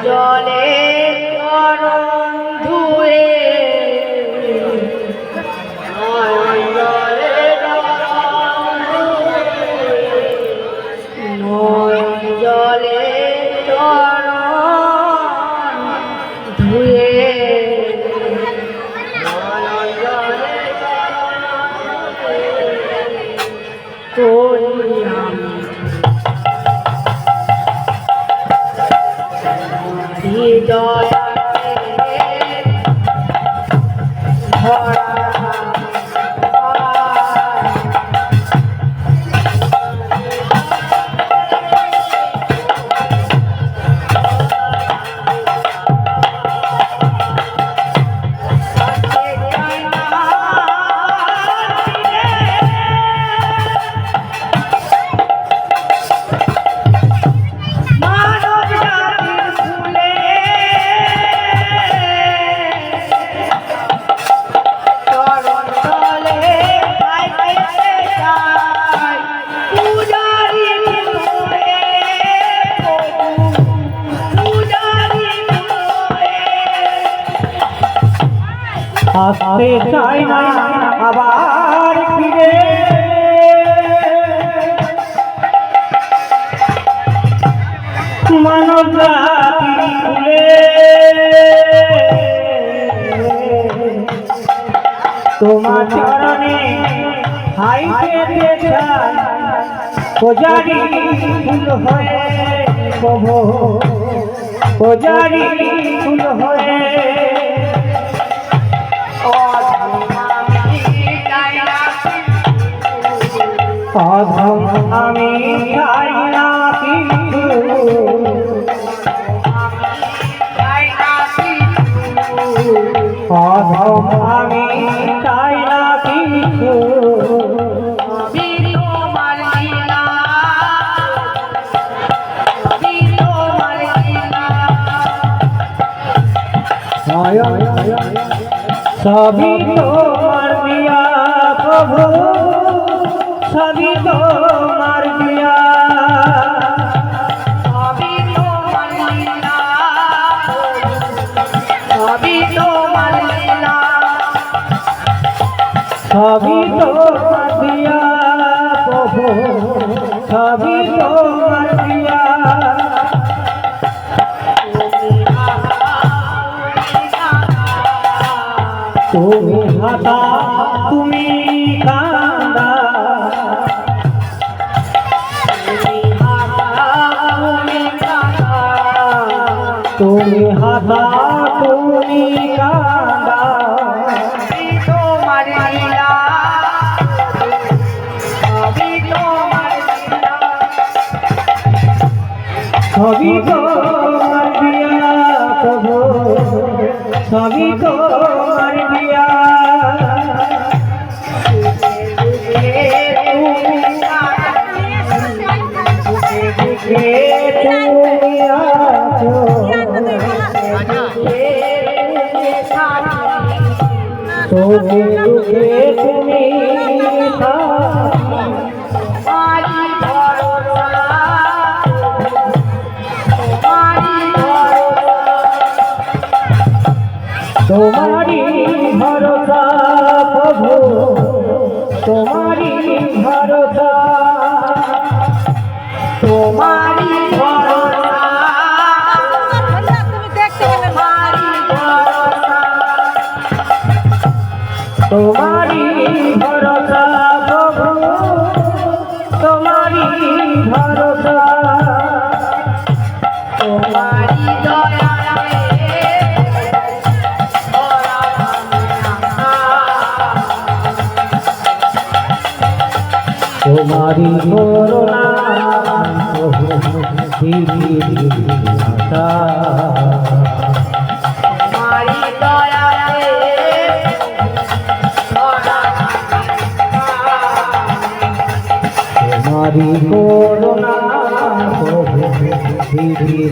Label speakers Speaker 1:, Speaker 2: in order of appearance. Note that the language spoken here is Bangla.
Speaker 1: জলে চরণ ধুয়ে জলে চরণ ধুয়ে হৃদয়
Speaker 2: আসতে চাই না আবার ফিরে মানব জাতি ভুলে তোমার চরণে হাই পেতে চাই পূজারি ফুল হয়ে প্রভু পূজারি ফুল হয়ে অধম আমি চাই না কিছু অধম আমি চাই না কিছু সবই তোমার দিয়া প্রভু সবই তোমার দিয়া
Speaker 1: সবই তোমার লীলা সবই তোমার লীলা
Speaker 2: সবই তোমার দিয়া প্রভু সবই তোমার দিয়া তুমি হাতা তুমি কান্দা তুমি হাতা তুমি কান্দা
Speaker 1: তোমার লীলা সবই তোমার লীলা
Speaker 2: সবই তোমার দিয়া প্রভু সবই তোমার দিয়া তুমি আছো তুমি দুঃখে তুমি তোমারি ভরসা প্রভু তোমারি ভরসা
Speaker 1: তোমারি ভরসা তোমারি ভরসা
Speaker 2: তোমারি ভরসা প্রভু তোমারি ভরসা
Speaker 1: তোমারি দয়া
Speaker 2: তোমারি করুণা
Speaker 1: তোমারি দয়া
Speaker 2: তোমারি করুণা ফিরে